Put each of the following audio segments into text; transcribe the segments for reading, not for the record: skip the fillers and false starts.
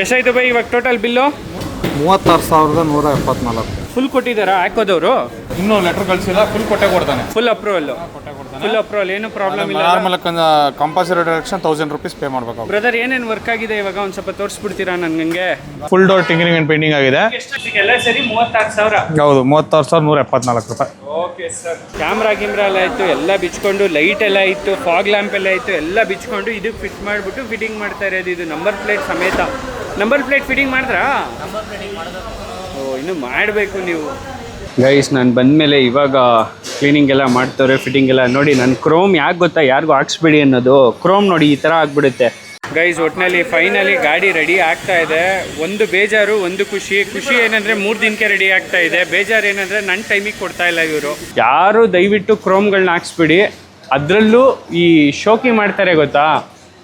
ಎಷ್ಟಾಯ್ತು ಬೈ ಇವಾಗ total bill? 36,174. Full ಕೊಟ್ಟಿದ್ದಾರಾ ಹಾಕೋದವರು? ಇನ್ನೂ ಲೆಟರ್ ಕಳಿಸಿಲ್ಲ, ಫುಲ್ ಕೊಟ್ಟೆ ಕೊಡ್ತಾನೆ. Full approval? ಫುಲ್ ಅಪ್ರೂವಲ್, ಏನು ಪ್ರಾಬ್ಲಮ್ ಇಲ್ಲ. Normal compulsory deduction 1000 rupees pay ಮಾಡಬೇಕು. ಬ್ರದರ್ ಏನೇನು ವರ್ಕ್ ಆಗಿದೆ ಇವಾಗ ಒಂದು ಸ್ವಲ್ಪ ತೋರಿಸ್ಬಿಡ್ತೀರಾ ನನಗೆ? Full door tinkering and painting ಆಗಿದೆ. ಎಲ್ಲ ಸರಿ 36,000? ಹೌದು, 36,174 ರೂಪಾಯಿ. Okay sir. ಕ್ಯಾಮ್ರಾ ಎಲ್ಲ ಇತ್ತು, ಎಲ್ಲ ಬಿಚ್ಕೊಂಡು, ಲೈಟ್ ಎಲ್ಲ ಇತ್ತು, ಫಾಗ್ ಲ್ಯಾಂಪ್ ಎಲ್ಲ ಇತ್ತು, ಎಲ್ಲ ಬಿಚ್ಕೊಂಡು ಇದಕ್ಕೆ ಫಿಟ್ ಮಾಡಿಬಿಟ್ಟು ಫಿಟ್ಟಿಂಗ್ ಮಾಡ್ತಾ ಇರೋದು. ಇದು ನಂಬರ್ ಪ್ಲೇಟ್ ಸಮೇತ. ನಂಬರ್ ಪ್ಲೇಟ್ ಫಿಟ್ಟಿಂಗ್ ಮಾಡಿದ್ರಾ? ಓ, ಇನ್ನು ಮಾಡಬೇಕು ನೀವು ಗೈಸ್. ನಾನು ಬಂದಮೇಲೆ ಇವಾಗ ಕ್ಲೀನಿಂಗ್ ಎಲ್ಲ ಮಾಡ್ತವ್ರೆ, ಫಿಟ್ಟಿಂಗ್ ಎಲ್ಲ. ನೋಡಿ ನನ್ನ ಕ್ರೋಮ್ ಯಾಕೆ ಗೊತ್ತಾ, ಯಾರಿಗೂ ಹಾಕ್ಸ್ಬಿಡಿ ಅನ್ನೋದು. ಕ್ರೋಮ್ ನೋಡಿ ಈ ಥರ ಆಗ್ಬಿಡುತ್ತೆ ಗೈಸ್. ಒಟ್ಟಿನಲ್ಲಿ ಫೈನಲಿ ಗಾಡಿ ರೆಡಿ ಆಗ್ತಾ ಇದೆ. ಒಂದು ಬೇಜಾರು, ಒಂದು ಖುಷಿ. ಖುಷಿ ಏನಂದರೆ 3 ದಿನಕ್ಕೆ ರೆಡಿ ಆಗ್ತಾ ಇದೆ. ಬೇಜಾರು ಏನಂದರೆ ನನ್ನ ಟೈಮಿಗೆ ಕೊಡ್ತಾ ಇಲ್ಲ ಇವರು. ಯಾರು ದಯವಿಟ್ಟು ಕ್ರೋಮ್ಗಳನ್ನ ಹಾಕ್ಸ್ಬಿಡಿ. ಅದರಲ್ಲೂ ಈ ಶೋಕಿ ಮಾಡ್ತಾರೆ ಗೊತ್ತಾ,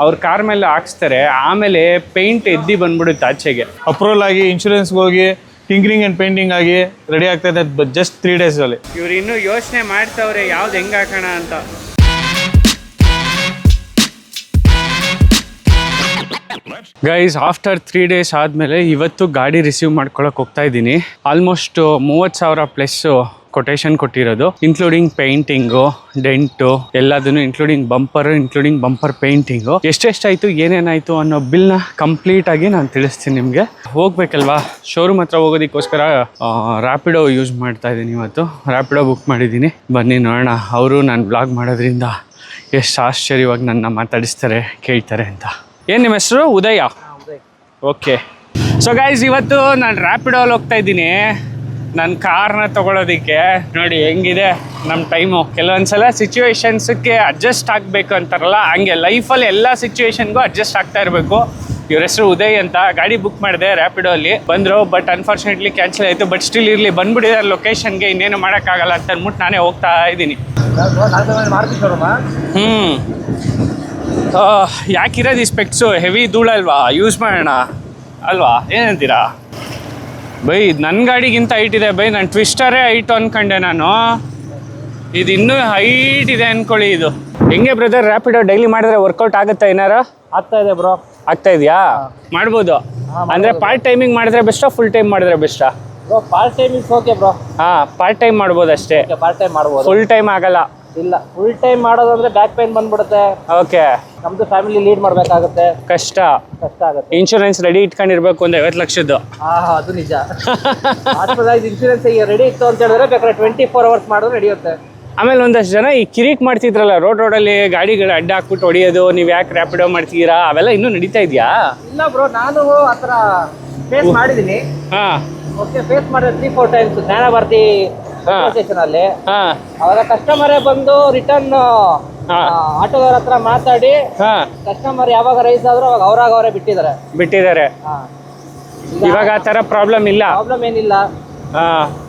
ಅವ್ರ ಕಾರ್ ಮೇಲೆ ಹಾಕ್ಸ್ತಾರೆ, ಆಮೇಲೆ ಪೇಂಟ್ ಎದ್ದಿ ಬಂದ್ಬಿಡುತ್ತೆ ಆಚೆಗೆ. ಅಪ್ರೂವಲ್ ಆಗಿ ಇನ್ಶೂರೆನ್ಸ್ಗೆ ಹೋಗಿ ಟಿಂಕರಿಂಗ್ ಆ್ಯಂಡ್ ಪೇಂಟಿಂಗ್ ಆಗಿ ರೆಡಿ ಆಗ್ತಾ ಇದೆ ಜಸ್ಟ್ 3 ಡೇಸಲ್ಲಿ. ಇವ್ರು ಇನ್ನೂ ಯೋಚನೆ ಮಾಡ್ತವ್ರೆ ಯಾವ್ದು ಹೆಂಗೆ ಹಾಕೋಣ ಅಂತ. ಗೈಸ್, ಆಫ್ಟರ್ 3 ಡೇಸ್ ಆದಮೇಲೆ ಇವತ್ತು ಗಾಡಿ ರಿಸೀವ್ ಮಾಡ್ಕೊಳಕ್ಕೆ ಹೋಗ್ತಾ ಇದ್ದೀನಿ. ಆಲ್ಮೋಸ್ಟ್ 30,000 ಪ್ಲಸ್ ಕೊಟೇಶನ್ ಕೊಟ್ಟಿರೋದು, ಇನ್ಕ್ಲೂಡಿಂಗ್ ಪೇಂಟಿಂಗು, ಡೆಂಟು ಎಲ್ಲದನ್ನು, ಇನ್ಕ್ಲೂಡಿಂಗ್ ಬಂಪರ್ ಪೇಂಟಿಂಗು. ಎಷ್ಟೆಷ್ಟಾಯಿತು, ಏನೇನಾಯಿತು ಅನ್ನೋ ಬಿಲ್ನ ಕಂಪ್ಲೀಟಾಗಿ ನಾನು ತಿಳಿಸ್ತೀನಿ ನಿಮಗೆ. ಹೋಗ್ಬೇಕಲ್ವಾ, ಶೋರೂಮ್ ಹತ್ರ ಹೋಗೋದಕ್ಕೋಸ್ಕರ ರ್ಯಾಪಿಡೋ ಯೂಸ್ ಮಾಡ್ತಾ ಇದ್ದೀನಿ. ಇವತ್ತು ರ್ಯಾಪಿಡೋ ಬುಕ್ ಮಾಡಿದ್ದೀನಿ. ಬನ್ನಿ ನೋಡೋಣ ಅವರು ನಾನು ಬ್ಲಾಗ್ ಮಾಡೋದ್ರಿಂದ ಎಷ್ಟು ಆಶ್ಚರ್ಯವಾಗಿ ನನ್ನ ಮಾತಾಡಿಸ್ತಾರೆ, ಕೇಳ್ತಾರೆ ಅಂತ. ಏನು ನಿಮ್ಮ ಹೆಸರು? ಉದಯ. ಓಕೆ. ಸೊ ಗೈಸ್, ಇವತ್ತು ನಾನು ರ್ಯಾಪಿಡೋಲ್ಲಿ ಹೋಗ್ತಾ ಇದ್ದೀನಿ ನನ್ನ ಕಾರ್ನ ತೊಗೊಳೋದಕ್ಕೆ. ನೋಡಿ ಹೆಂಗಿದೆ ನಮ್ಮ ಟೈಮು. ಕೆಲವೊಂದ್ಸಲ ಸಿಚುವೇಶನ್ಸಕ್ಕೆ ಅಡ್ಜಸ್ಟ್ ಆಗಬೇಕು ಅಂತಾರಲ್ಲ, ಹಂಗೆ ಲೈಫಲ್ಲಿ ಎಲ್ಲ ಸಿಚುವೇಶನ್ಗೂ ಅಡ್ಜಸ್ಟ್ ಆಗ್ತಾ ಇರಬೇಕು. ಇವ್ರ ಹೆಸರು ಉದಯ್ ಅಂತ. ಗಾಡಿ ಬುಕ್ ಮಾಡಿದೆ ರ್ಯಾಪಿಡೋ ಅಲ್ಲಿ, ಬಂದರು. ಬಟ್ ಅನ್ಫಾರ್ಚುನೇಟ್ಲಿ ಕ್ಯಾನ್ಸಲ್ ಆಯಿತು. ಬಟ್ ಸ್ಟಿಲ್ ಇರಲಿ, ಬಂದ್ಬಿಟ್ಟಿದ್ದಾರೆ ಲೊಕೇಶನ್ಗೆ, ಇನ್ನೇನು ಮಾಡೋಕ್ಕಾಗಲ್ಲ ಅಂತ ಅಂದ್ಬಿಟ್ಟು ನಾನೇ ಹೋಗ್ತಾ ಇದ್ದೀನಿ. ಯಾಕಿರೋದು ಈ ಸ್ಪೆಕ್ಸು? ಹೆವಿ ಧೂಳಲ್ವಾ, ಯೂಸ್ ಮಾಡೋಣ ಅಲ್ವಾ, ಏನಂತೀರಾ ಬೈ? ನನ್ನ ಗಾಡಿಗಿಂತ ಹೈಟ್ ಇದೆ ಬೈ. ನಾನು ಟ್ವಿಸ್ಟರೇ ಹೈಟು ಅಂದ್ಕೊಂಡೆ ನಾನು. ಇದು ಇನ್ನೂ ಹೈಟ್ ಇದೆ ಅಂದ್ಕೊಳ್ಳಿ. ಇದು ಹೆಂಗೆ ಬ್ರದರ್, ರ್ಯಾಪಿಡೋ ಡೈಲಿ ಮಾಡಿದ್ರೆ ವರ್ಕೌಟ್ ಆಗುತ್ತಾ? ಏನಾರು ಆಗ್ತಾ ಇದೆ ಬ್ರೋ. ಆಗ್ತಾ ಇದೆಯಾ? ಮಾಡ್ಬೋದು ಅಂದರೆ ಪಾರ್ಟ್ ಟೈಮಿಂಗ್ ಮಾಡಿದ್ರೆ ಬೆಸ್ಟಾ, ಫುಲ್ ಟೈಮ್ ಮಾಡಿದ್ರೆ ಬೆಸ್ಟಾ? Bro part time is okay bro. ಹಾಂ, ಪಾರ್ಟ್ ಟೈಮ್ ಮಾಡ್ಬೋದು ಅಷ್ಟೇ. ಪಾರ್ಟ್ ಟೈಮ್ ಮಾಡ್ಬೋದು, ಫುಲ್ ಟೈಮ್ ಆಗಲ್ಲ. ಇಲ್ಲ, ಫುಲ್ ಟೈಮ್ ಮಾಡೋದಂದ್ರೆ ಬ್ಯಾಕ್ ಪೇನ್ ಬಂದ್ಬಿಡುತ್ತೆ. ಓಕೆ. ನಮ್ದು ಫ್ಯಾಮಿಲಿ ಲೀಡ್ ಮಾಡ್ಬೇಕಾಗುತ್ತೆ, ಕಷ್ಟ ಆಗುತ್ತೆ. ಇನ್ಶೂರೆನ್ಸ್ ರೆಡಿ ಇಟ್ಕೊಂಡಿರ್ಬೇಕು, ಒಂದು 50 ಲಕ್ಷದ್ದು. ಅದು ನಿಜ. ಹಾಸ್ಪಿಟಲೈಸ್ ಇನ್ಶೂರೆನ್ಸ್ ರೆಡಿ ಇತ್ತು ಅಂತ ಹೇಳಿದ್ರೆ ಬೇಕಾದ್ರೆ 24 hours ಮಾಡಿದ್ರೆ ನಡೆಯುತ್ತೆ. ಆಮೇಲೆ ಒಂದಷ್ಟು ಜನ ಈ ಕಿರಿಕ್ ಮಾಡ್ತಿದ್ರಲ್ಲ ರೋಡಲ್ಲಿ, ಗಾಡಿಗಳು ಅಡ್ಡ ಹಾಕ್ಬಿಟ್ಟು ಹೊಡಿಯೋದು, ನೀವು ಯಾಕೆ ರ್ಯಾಪಿಡೋ ಮಾಡ್ತೀರಾ, ಅವೆಲ್ಲ ಇನ್ನೂ ನಡೀತಾ ಇದೆಯಾ? ಇಲ್ಲ ಬ್ರೋ, ನಾನು ಆ ಥರ ಫೇಸ್ ಮಾಡಿದ್ದೀನಿ. ಹಾಂ, ಓಕೆ. ಫೇಸ್ ಮಾಡಿದ್ರೆ 3-4 ಟೈಮ್ಸ್ ಜ್ಞಾನ ಭಾರತಿ ಸ್ಟೇಷನ್ ಅಲ್ಲಿ. ಅವಾಗ ಕಸ್ಟಮರೇ ಬಂದು ರಿಟರ್ನ್ ಆಟೋದವ್ರ ಹತ್ರ ಮಾತಾಡಿ, ಕಸ್ಟಮರ್ ಯಾವಾಗ ರೈಸ್ ಆದ್ರೂ ಅವಾಗ ಅವರೇ ಬಿಟ್ಟಿದ್ದಾರೆ. ಇವಾಗ ಆ ಥರ ಪ್ರಾಬ್ಲಮ್ ಇಲ್ಲ. ಪ್ರಾಬ್ಲಮ್ ಏನಿಲ್ಲ.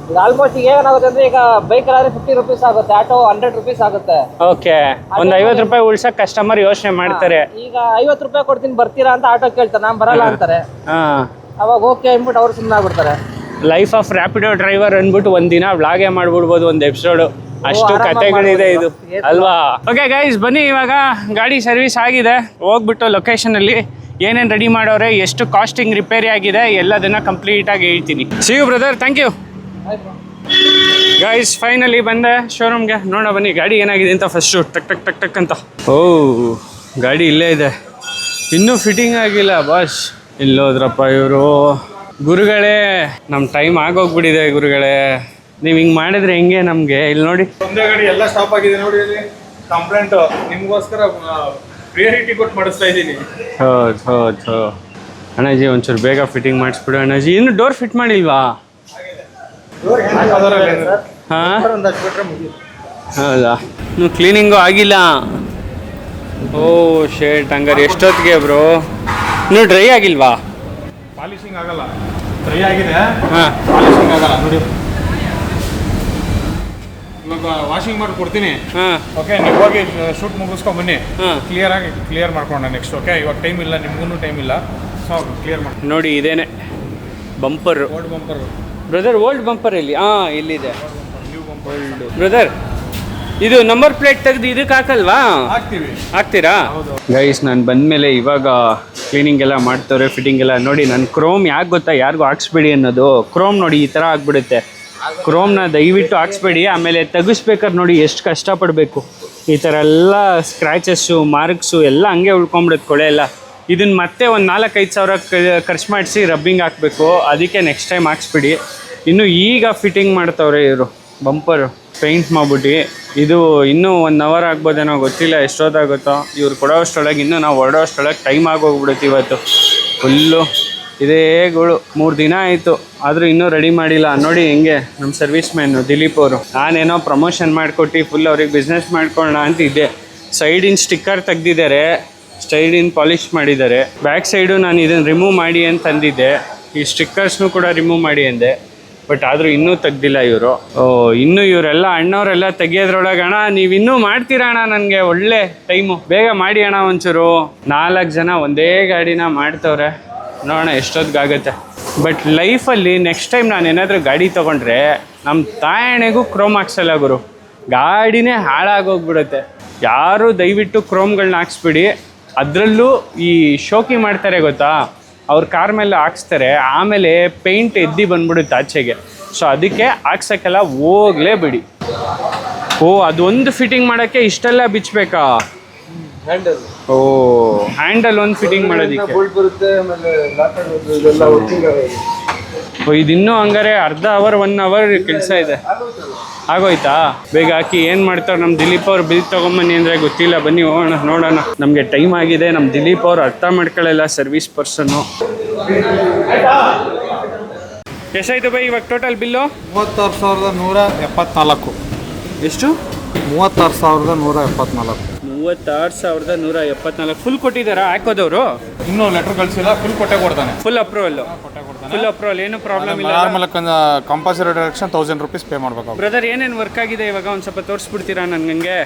ಈಗ ಆಲ್ಮೋಸ್ಟ್ ಈಗ ಏನಾಗುತ್ತೆ ಅಂದ್ರೆ, ಈಗ ಬೈಕಲ್ಲಿ ಆದ್ರೆ 50 ರೂಪೀಸ್ ಆಗುತ್ತೆ, ಆಟೋ 100 ರೂಪೀಸ್ ಆಗುತ್ತೆ. ಓಕೆ. ಒಂದು 50 ರೂಪಾಯಿ ಉಳ್ಸಕ್ ಕಸ್ಟಮರ್ ಯೋಚನೆ ಮಾಡ್ತಾರೆ. ಈಗ 50 ರೂಪಾಯಿ ಕೊಡ್ತೀನಿ ಬರ್ತೀರಾ ಅಂತ ಆಟೋ ಕೇಳ್ತಾರೆ, ನಾನ್ ಬರಲ್ಲ ಅಂತಾರೆ. ಅವಾಗ ಓಕೆ ಅಂದ್ಬಿಟ್ಟು ಅವ್ರು ಸುಮ್ಮನೆ ಆಗ್ಬಿಡ್ತಾರೆ. ಲೈಫ್ ಆಫ್ ರ್ಯಾಪಿಡೋ ಡ್ರೈವರ್ ಅಂದ್ಬಿಟ್ಟು ಒಂದಿನ ವ್ಲಾಗೇ ಮಾಡ್ಬಿಡ್ಬೋದು, ಒಂದು ಎಪಿಸೋಡು. ಅಷ್ಟು ಕಥೆಗಳಿದೆ ಇದು ಅಲ್ವಾ? ಓಕೆ ಗೈಸ್, ಬನ್ನಿ ಇವಾಗ ಗಾಡಿ ಸರ್ವಿಸ್ ಆಗಿದೆ. ಹೋಗ್ಬಿಟ್ಟು ಲೊಕೇಶನಲ್ಲಿ ಏನೇನು ರೆಡಿ ಮಾಡೋರೆ, ಎಷ್ಟು ಕಾಸ್ಟಿಂಗ್ ರಿಪೇರಿ ಆಗಿದೆ, ಎಲ್ಲದನ್ನ ಕಂಪ್ಲೀಟಾಗಿ ಹೇಳ್ತೀನಿ. See you brother, thank you. Guys, finally ಬಂದೆ ಶೋರೂಮ್ಗೆ. ನೋಡೋಣ ಬನ್ನಿ ಗಾಡಿ ಏನಾಗಿದೆ ಅಂತ ಫಸ್ಟು. ಟಕ್ ಟಕ್ ಟಕ್ ಟಕ್ ಅಂತ. ಓ, ಗಾಡಿ ಇಲ್ಲೇ ಇದೆ, ಇನ್ನೂ ಫಿಟ್ಟಿಂಗ್ ಆಗಿಲ್ಲ ಬಾಸ್. ಇಲ್ಲೋದ್ರಪ್ಪ ಇವರು. ಗುರುಗಳೇ, ನಮ್ಮ ಟೈಮ್ ಆಗೋಗ್ಬಿಟ್ಟಿದೆ ಗುರುಗಳೇ. ನೀವು ಹಿಂಗೆ ಮಾಡಿದ್ರೆ ಹೆಂಗೆ ನಮಗೆ? ಇಲ್ಲಿ ನೋಡಿ, ಒಂದೇ ಗಾಡಿ ಎಲ್ಲ ಸ್ಟಾಪ್ ಆಗಿದೆ ನೋಡಿ. ಇಲ್ಲಿ ಕಂಪ್ಲೇಂಟ್ ನಿಮಗೋಸ್ಕರ ಪ್ರಿಯಾರಿಟಿ ಕೊಟ್ಟು ಮಾಡಿಸ್ತಾ ಇದ್ದೀನಿ. ಹೌದು ಅಣ್ಣಾಜಿ, ಒಂಚೂರು ಬೇಗ ಫಿಟ್ಟಿಂಗ್ ಮಾಡಿಸ್ಬಿಡು ಅಣ್ಣಾಜಿ. ಇನ್ನು ಡೋರ್ ಫಿಟ್ ಮಾಡಿಲ್ವಾ? ಹಾಂ, ಹೌದಾ? ಇನ್ನು ಕ್ಲೀನಿಂಗು ಆಗಿಲ್ಲ. ಓ ಶೇಟ್, ಹಂಗಾರೆ ಎಷ್ಟೊತ್ತಿಗೆ ಬ್ರೋ? ಇನ್ನೂ ಡ್ರೈ ಆಗಿಲ್ವಾ? ಪಾಲಿಶಿಂಗ್ ಆಗಲ್ಲ, ಡ್ರೈ ಆಗಿದೆ. ಹಾಂ, ಪಾಲಿಶಿಂಗ್ ಆಗಲ್ಲ ನೋಡಿ. ಇವಾಗ ವಾಷಿಂಗ್ ಮಾಡಿ ಕೊಡ್ತೀನಿ. ಹಾಂ, ಓಕೆ. ನೀವು ಹೋಗಿ ಶೂಟ್ ಮುಗಿಸ್ಕೊಂಡು ಬನ್ನಿ. ಹಾಂ, ಕ್ಲಿಯರ್ ಮಾಡ್ಕೊಂಡ ನೆಕ್ಸ್ಟ್. ಓಕೆ, ಇವಾಗ ಟೈಮ್ ಇಲ್ಲ, ನಿಮ್ಗೂ ಟೈಮ್ ಇಲ್ಲ. ಸೊ ಕ್ಲಿಯರ್ ಮಾಡಿ ನೋಡಿ. ಇದೇನೆ bumper, old bumper brother. Old bumper ಇಲ್ಲಿ? ಹಾಂ, ಇಲ್ಲಿದೆ ನ್ಯೂ ಬಂಪರ್. ಬ್ರದರ್, ಇದು ನಂಬರ್ ಪ್ಲೇಟ್ ತೆಗೆದು ಇದಕ್ಕೆ ಹಾಕಲ್ವಾ? ಹಾಕ್ತೀವಿ. ಹಾಕ್ತೀರಾ? ಗೈಸ್, ನಾನು ಬಂದಮೇಲೆ ಇವಾಗ ಕ್ಲೀನಿಂಗ್ ಎಲ್ಲ ಮಾಡ್ತವ್ರೆ, ಫಿಟ್ಟಿಂಗ್ ಎಲ್ಲ. ನೋಡಿ ನನ್ನ ಕ್ರೋಮ್ ಯಾಕೆ ಗೊತ್ತಾ ಯಾರಿಗೂ ಹಾಕ್ಸ್ಬೇಡಿ ಅನ್ನೋದು. ಕ್ರೋಮ್ ನೋಡಿ ಈ ಥರ ಆಗ್ಬಿಡುತ್ತೆ. ಕ್ರೋಮ್ನ ದಯವಿಟ್ಟು ಹಾಕ್ಸ್ಬೇಡಿ. ಆಮೇಲೆ ತೆಗಿಸ್ಬೇಕಾದ್ರೆ ನೋಡಿ ಎಷ್ಟು ಕಷ್ಟಪಡಬೇಕು. ಈ ಥರ ಎಲ್ಲ ಸ್ಕ್ರ್ಯಾಚಸ್ಸು, ಮಾರ್ಕ್ಸು ಎಲ್ಲ ಹಂಗೆ ಉಳ್ಕೊಂಬಿಡುತ್ತೆ ಕೊಳೆ ಎಲ್ಲ. ಇದನ್ನು ಮತ್ತೆ ಒಂದು 4-5 ಸಾವಿರ ಖರ್ಚು ಮಾಡಿಸಿ ರಬ್ಬಿಂಗ್ ಹಾಕಬೇಕು. ಅದಕ್ಕೆ ನೆಕ್ಸ್ಟ್ ಟೈಮ್ ಹಾಕ್ಸ್ಬಿಡಿ. ಇನ್ನು ಈಗ ಫಿಟ್ಟಿಂಗ್ ಮಾಡ್ತವ್ರೆ ಇವರು ಬಂಪರು ಪೇಂಟ್ ಮಾಡ್ಬಿಟ್ಟು. ಇದು ಇನ್ನೂ 1 ಅವರ್ ಆಗ್ಬೋದೇನೋ ಗೊತ್ತಿಲ್ಲ, ಎಷ್ಟೊತ್ತಾಗುತ್ತೋ ಇವ್ರು ಕೊಡೋಷ್ಟರೊಳಗೆ. ಇನ್ನೂ ನಾವು ಹೊರಡೋಷ್ಟರೊಳಗೆ ಟೈಮ್ ಆಗೋಗ್ಬಿಡುತ್ತೆ ಇವತ್ತು. ಫುಲ್ಲು ಇದೇ ಗೋಳು. 3 ದಿನ ಆಯಿತು ಆದರೂ ಇನ್ನೂ ರೆಡಿ ಮಾಡಿಲ್ಲ. ನೋಡಿ ಹೆಂಗೆ ನಮ್ಮ ಸರ್ವಿಸ್ ಮ್ಯಾನು ದಿಲೀಪ್ ಅವರು. ನಾನೇನೋ ಪ್ರಮೋಷನ್ ಮಾಡಿಕೊಟ್ಟು ಫುಲ್ ಅವ್ರಿಗೆ ಬಿಸ್ನೆಸ್ ಮಾಡ್ಕೊಳ್ಳೋಣ ಅಂತ ಇದ್ದೆ. ಸೈಡಿನ ಸ್ಟಿಕ್ಕರ್ ತೆಗ್ದಿದ್ದಾರೆ, ಸೈಡಿನ ಪಾಲಿಷ್ ಮಾಡಿದ್ದಾರೆ. ಬ್ಯಾಕ್ ಸೈಡು ನಾನು ಇದನ್ನು ರಿಮೂವ್ ಮಾಡಿ ಅಂತ ಅಂದಿದ್ದೆ. ಈ ಸ್ಟಿಕ್ಕರ್ಸ್ನೂ ಕೂಡ ರಿಮೂವ್ ಮಾಡಿ ಅಂದೆ, ಬಟ್ ಆದರೂ ಇನ್ನೂ ತೆಗ್ದಿಲ್ಲ ಇವರು. ಇನ್ನೂ ಇವರೆಲ್ಲ ಅಣ್ಣವರೆಲ್ಲ ತೆಗಿಯೋದ್ರೊಳಗೆ ಅಣ್ಣ ನೀವು ಇನ್ನೂ ಮಾಡ್ತೀರಾ ಅಣ್ಣ, ನನಗೆ ಒಳ್ಳೆ ಟೈಮು, ಬೇಗ ಮಾಡಿ ಅಣ್ಣ ಒಂಚೂರು. 4 ಜನ ಒಂದೇ ಗಾಡಿನ ಮಾಡ್ತವ್ರೆ. ನೋಡೋಣ ಎಷ್ಟೊತ್ತಿಗಾಗುತ್ತೆ. ಬಟ್ ಲೈಫಲ್ಲಿ ನೆಕ್ಸ್ಟ್ ಟೈಮ್ ನಾನು ಏನಾದರೂ ಗಾಡಿ ತೊಗೊಂಡ್ರೆ ನಮ್ಮ ತಾಯಣೆಗೂ ಕ್ರೋಮ್ ಹಾಕ್ಸಲ್ಲ ಗುರು. ಗಾಡಿನೇ ಹಾಳಾಗೋಗ್ಬಿಡುತ್ತೆ. ಯಾರು ದಯವಿಟ್ಟು ಕ್ರೋಮ್ಗಳನ್ನ ಹಾಕ್ಸ್ಬಿಡಿ. ಅದರಲ್ಲೂ ಈ ಶೋಕಿ ಮಾಡ್ತಾರೆ ಗೊತ್ತಾ, ಅವ್ರ ಕಾರ್ ಮೇಲೆ ಹಾಕ್ಸ್ತಾರೆ, ಆಮೇಲೆ ಪೇಂಟ್ ಎದ್ದು ಬಂದ್ಬಿಡುತ್ತೆ ಆಚೆಗೆ. ಸೊ ಅದಕ್ಕೆ ಹಾಕ್ಸೋಕ್ಕೆಲ್ಲ ಹೋಗಲೇ ಬಿಡಿ. ಅದೊಂದು ಫಿಟ್ಟಿಂಗ್ ಮಾಡೋಕ್ಕೆ ಇಷ್ಟೆಲ್ಲ ಬಿಚ್ಚಬೇಕಾ? ಹ್ಯಾಂಡಲ್ ಒಂದು ಫಿಟ್ಟಿಂಗ್ ಮಾಡೋದಕ್ಕೆ ಇದಿನ್ನೂ ಹಂಗಾರೆ ಅರ್ಧ ಅವರ್ 1 ಅವರ್ ಕೆಲಸ ಇದೆ. ಆಗೋಯ್ತಾ? ಬೇಗ ಹಾಕಿ. ಏನು ಮಾಡ್ತಾರೆ ನಮ್ಮ ದಿಲೀಪ್ ಅವ್ರು, ಬಿಲ್ ತೊಗೊಂಬನ್ನಿ ಅಂದರೆ ಗೊತ್ತಿಲ್ಲ. ಬನ್ನಿ ಹೋಗೋಣ, ನೋಡೋಣ. ನಮಗೆ ಟೈಮ್ ಆಗಿದೆ. ನಮ್ಮ ದಿಲೀಪ್ ಅವ್ರು ಅರ್ಥ ಮಾಡ್ಕೊಳ್ಳಲ್ಲ, ಸರ್ವಿಸ್ ಪರ್ಸನ್ನು. ಎಷ್ಟಾಯ್ತು ಬೈ ಇವಾಗ ಟೋಟಲ್ ಬಿಲ್ಲು? 36,174. ಎಷ್ಟು? 36,174. 36,174 ಫುಲ್ ಕೊಟ್ಟಿದ್ದಾರಾ ಹಾಕೋದವರು? ಇನ್ನೂ ಲೆಟರ್ ಕಳಿಸಿಲ್ಲ, ಫುಲ್ ಕೊಡ್ತಾನೆ. Full approval. ಫುಲ್ ಅಪ್ರೂವಲ್, ಏನು ಪ್ರಾಬ್ಲಮ್ ಇಲ್ಲ. Normal compulsory reduction 1000 rupees pay ಮಾಡಬೇಕು. ಬ್ರದರ್ ಏನೇನು ವರ್ಕ್ ಆಗಿದೆ ಇವಾಗ ಒಂದು ಸ್ವಲ್ಪ ತೋರಿಸ್ಬಿಡ್ತೀರಾ ನನಗೆ?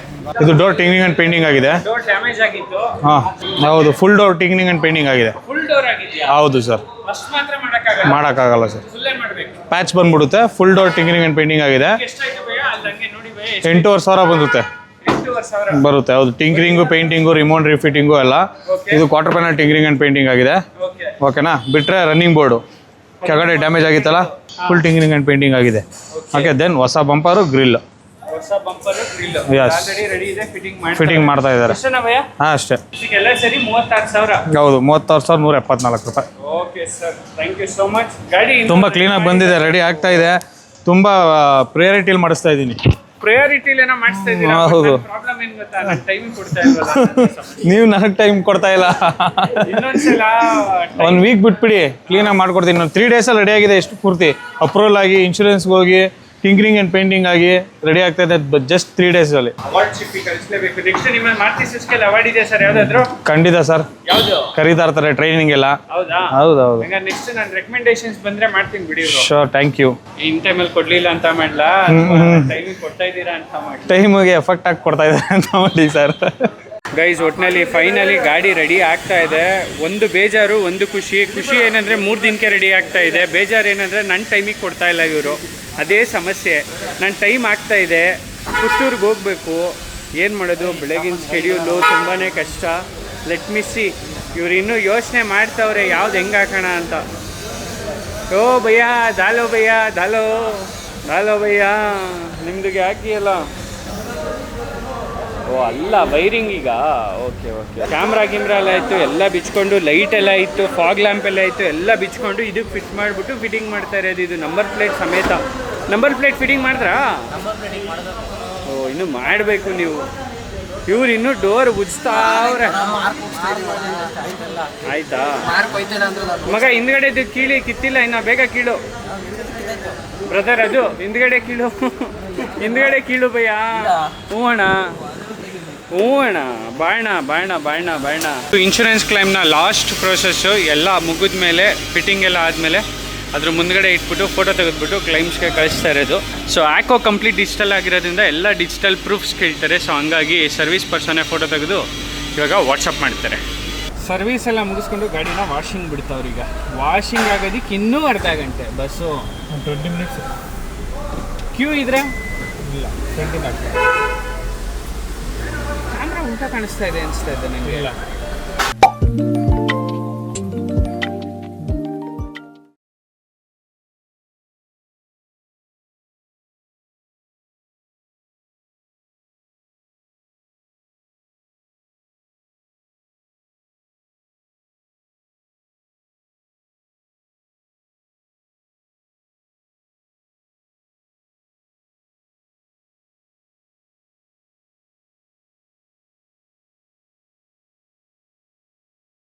ಇದು ಡೋರ್ ಟಿಂಗ್ನಿಂಗ್ ಅಂಡ್ ಪೇಂಟಿಂಗ್ ಆಗಿದೆ. ಡೋರ್ ಡ್ಯಾಮೇಜ್ ಆಗಿತ್ತು. ಹೌದು, ಫುಲ್ ಡೋರ್ ಟಿಂಗ್ನಿಂಗ್ ಅಂಡ್ ಪೇಂಟಿಂಗ್ ಆಗಿದೆ. ಫುಲ್ ಡೋರ್ ಆಗಿದೆಯಾ? ಹೌದು ಸರ್. ಅಷ್ಟು ಮಾತ್ರ ಮಾಡೋಕ್ಕಾಗಲ್ಲ ಸರ್. ಫುಲ್ಲೇ ಮಾಡಬೇಕು. ಪ್ಯಾಚ್ ಬಂದ್ಬಿಡುತ್ತೆ. ಫುಲ್ ಡೋರ್ ಟಿಂಗ್ನಿಂಗ್ ಅಂಡ್ ಪೇಂಟಿಂಗ್ ಆಗಿದೆ. ಎಷ್ಟಾಯ್ತು ಭಯ್ಯ? ಅಲ್ಲಿ ಹಂಗೆ ನೋಡಿ ಭಯ್ಯ, 8,500 ಬಂದುತ್ತೆ. 8,500 ಬರುತ್ತೆ. ಹೌದು, ಟಿಂಕರಿಂಗು, ಪೇಂಟಿಂಗು, ರಿಮೋಟ್ ರಿಫಿಟ್ಟಿಂಗು ಎಲ್ಲ. ಇದು quarter panel tinkering and painting ಆಗಿದೆ. ಓಕೆನಾ? ಬಿಟ್ಟರೆ ರನ್ನಿಂಗ್ ಬೋರ್ಡು ಕೆಳಗಡೆ ಡ್ಯಾಮೇಜ್ ಆಗಿತ್ತಲ್ಲ, ಫುಲ್ ಟಿಂಕರಿಂಗ್ ಅಂಡ್ ಪೇಂಟಿಂಗ್ ಆಗಿದೆ. ಓಕೆ, ದೆನ್ ಹೊಸ ಬಂಪರು, ಗ್ರಿಲ್. ಹೊಸ ಬಂಪರ್ ಗ್ರಿಲ್ ಆಲ್ರೆಡಿ ರೆಡಿ ಇದೆ, ಫಿಟ್ಟಿಂಗ್ ಮಾಡ್ತಾ ಇದ್ದಾರೆ. ಹಾಂ, ಅಷ್ಟೇ. ಎಲ್ಲ ಸರಿ 36,000. ಹೌದು, 36,174 ರೂಪಾಯಿ. Okay sir, thank you so much. ಗಾಡಿ ತುಂಬ ಕ್ಲೀನಾಗಿ ಬಂದಿದೆ, ರೆಡಿ ಆಗ್ತಾ ಇದೆ. ತುಂಬ ಪ್ರಿಯಾರಿಟಿಲಿ ಮಾಡಿಸ್ತಾ ಇದ್ದೀನಿ. ಪ್ರಯಾರಿಟಿಲಿ ಏನೋ ಮಾಡಿಸ್ತಾ ಇದ್ದೀರಾ? ಹೌದು. ಪ್ರಾಬ್ಲಮ್ ಏನು ಗೊತ್ತಾ, ನಾನು ಟೈಮ್ ಕೊಡ್ತಾ ಇಲ್ವಲ್ಲ. ನೀವು ನನಗೆ ಟೈಮ್ ಕೊಡ್ತಾ ಇಲ್ಲ. ಇನ್ನೊಂದ್ಸಲ 1 ವೀಕ್ ಬಿಟ್ಬಿಡಿ, ಕ್ಲೀನಾಗಿ ಮಾಡ್ಕೊಡ್ತೀನಿ. ನಾನು 3 ಡೇಸಲ್ಲಿ ರೆಡಿ ಆಗಿದೆ. ಎಷ್ಟು ಪೂರ್ತಿ ಅಪ್ರೂವಲ್ ಆಗಿ, ಇನ್ಶೂರೆನ್ಸ್ಗೆ ಹೋಗಿ, ಟಿಂಕರಿಂಗ್ ಆ್ಯಂಡ್ ಪೇಂಟಿಂಗ್ ಆಗಿ ರೆಡಿ ಆಗ್ತಾ ಇದೆ. ಜಸ್ಟ್ 3 ಡೇಸಲ್ಲಿ ಅವಾರ್ಡ್ ಶಿಪ್ಪಿ ಕಳಿಸ್ಲೇಬೇಕು. ನೆಕ್ಸ್ಟ್ ನಿಮ್ಮ ಮಾರುತಿ ಸುಜುಕಿಯಲ್ಲಿ ಅವಾರ್ಡ್ ಇದೆ ಸರ್ ಯಾವ್ದಾದ್ರು? ಖಂಡಿತ ಸರ್, ಯಾವುದು ಕರೀತಾ ಇರ್ತಾರೆ ಟ್ರೈನಿಂಗ್ ಎಲ್ಲ. ಹೌದಾ? ಹೌದು ಹೌದು. ಹಂಗ ನೆಕ್ಸ್ಟ್ ನಾನು ರೆಕಮೆಂಡೇಶನ್ಸ್ ಬಂದ್ರೆ ಮಾಡ್ತೀನಿ ಬಿಡಿ. Sure, thank you. ಇನ್ ಟೈಮಲ್ಲಿ ಕೊಡ್ಲಿಲ್ಲ ಅಂತ ಮಾಡ್ಲಾ, ಟೈಮಿಗೆ ಕೊಡ್ತಾ ಇದ್ದೀರಾ ಅಂತ ಮಾಡಿ, ಟೈಮಿಗೆ ಎಫೆಕ್ಟ್ ಆಗಿ ಕೊಡ್ತಾ ಇದ್ದಾರೆ ಅಂತ ಮಾಡಿ ಸರ್. ಗೈಸ್, ಒಟ್ಟಿನಲ್ಲಿ ಫೈನಲಿ ಗಾಡಿ ರೆಡಿ ಆಗ್ತಾ ಇದೆ. ಒಂದು ಬೇಜಾರು, ಒಂದು ಖುಷಿ. ಖುಷಿ ಏನಂದರೆ 3 ದಿನಕ್ಕೆ ರೆಡಿ ಆಗ್ತಾ ಇದೆ. ಬೇಜಾರು ಏನಂದರೆ ನನ್ನ ಟೈಮಿಗೆ ಕೊಡ್ತಾ ಇಲ್ಲ ಇವರು. ಅದೇ ಸಮಸ್ಯೆ. ನನ್ನ ಟೈಮ್ ಆಗ್ತಾ ಇದೆ, ಪುತ್ತೂರಿಗೆ ಹೋಗಬೇಕು. ಏನು ಮಾಡೋದು, ಬೆಳಗಿನ ಶೆಡ್ಯೂಲು ತುಂಬಾ ಕಷ್ಟ. ಲೆಟ್ ಮಿ ಸಿ, ಇವ್ರು ಇನ್ನೂ ಯೋಚನೆ ಮಾಡ್ತಾವ್ರೆ ಯಾವ್ದು ಹೆಂಗೆ ಹಾಕೋಣ ಅಂತ. ಓ ಭಯ್ಯ, ದಾಲೋ ಭಯ್ಯ, ದಾಲೋ ದಾಲೋ ಭಯ್ಯ, ನಿಮ್ದಿಗೆ ಹಾಕಿಯಲ್ಲ. ಓ ಅಲ್ಲ, ವೈರಿಂಗ್ ಈಗ. Okay okay. ಕ್ಯಾಮ್ರಾ ಎಲ್ಲ ಇತ್ತು, ಎಲ್ಲ ಬಿಚ್ಕೊಂಡು, ಲೈಟ್ ಎಲ್ಲ ಇತ್ತು, ಫಾಗ್ ಲ್ಯಾಂಪ್ ಎಲ್ಲ ಇತ್ತು, ಎಲ್ಲ ಬಿಚ್ಕೊಂಡು ಇದಕ್ಕೆ ಫಿಟ್ ಮಾಡಿಬಿಟ್ಟು ಫಿಟ್ಟಿಂಗ್ ಮಾಡ್ತಾ ಇರೋದು. ಇದು ನಂಬರ್ ಪ್ಲೇಟ್ ಸಮೇತ. ನಂಬರ್ ಪ್ಲೇಟ್ ಫಿಟ್ಟಿಂಗ್ ಮಾಡಿದ್ರಾ? ಓ, ಇನ್ನೂ ಮಾಡಬೇಕು ನೀವು. ಇವ್ರು ಇನ್ನೂ ಡೋರ್ ಉಜ್ತಾವ್ರೆ. ಆಯ್ತಾ ಮಗ? ಹಿಂದ್ಗಡೆ ಕೀಳಿ, ಕಿತ್ತಿಲ್ಲ ಇನ್ನು, ಬೇಗ ಕೀಳು ಬ್ರದರ್. ಅದು ಹಿಂದ್ಗಡೆ ಕೀಳು, ಹಿಂದ್ಗಡೆ ಕೀಳು ಭಯ್ಯ. ಹ್ಞೂ ಅಣ್ಣ, ಹ್ಞೂ ಅಣ್ಣ, ಬಾಣ. ಇನ್ಶೂರೆನ್ಸ್ ಕ್ಲೈಮ್ನ ಲಾಸ್ಟ್ ಪ್ರೊಸೆಸ್ಸು ಎಲ್ಲ ಮುಗಿದ ಮೇಲೆ, ಫಿಟ್ಟಿಂಗ್ ಎಲ್ಲ ಆದಮೇಲೆ ಅದ್ರ ಮುಂದ್ಗಡೆ ಇಟ್ಬಿಟ್ಟು ಫೋಟೋ ತೆಗೆದ್ಬಿಟ್ಟು ಕ್ಲೈಮ್ಸ್ಗೆ ಕಳಿಸ್ತಾ ಇರೋದು. ಸೊ ಆ್ಯಕೋ ಕಂಪ್ಲೀಟ್ ಡಿಜಿಟಲ್ ಆಗಿರೋದ್ರಿಂದ ಎಲ್ಲ ಡಿಜಿಟಲ್ ಪ್ರೂಫ್ಸ್ ಕೇಳ್ತಾರೆ. ಸೊ ಹಂಗಾಗಿ ಸರ್ವಿಸ್ ಪರ್ಸನ್ನೇ ಫೋಟೋ ತೆಗೆದು ಇವಾಗ ವಾಟ್ಸಪ್ ಮಾಡ್ತಾರೆ. ಸರ್ವಿಸ್ ಎಲ್ಲ ಮುಗಿಸ್ಕೊಂಡು ಗಾಡಿನ ವಾಷಿಂಗ್ ಬಿಡ್ತಾವ್ರೀಗ. ವಾಷಿಂಗ್ ಆಗೋದಕ್ಕೆ ಇನ್ನೂ ಅರ್ಧ ಗಂಟೆ. ಬಸ್ಸು 20 ಮಿನಿಟ್ಸ್ ಕ್ಯೂ ಇದ್ರೆ ಇಲ್ಲ, 20 ಆಗ್ತದೆ. ಕ್ಯಾಮ್ರಾ ಉಲ್ಟಾ ಕಾಣಿಸ್ತಾ ಇದೆ ಅನಿಸ್ತಾ ಇದೆ ನನಗೆ.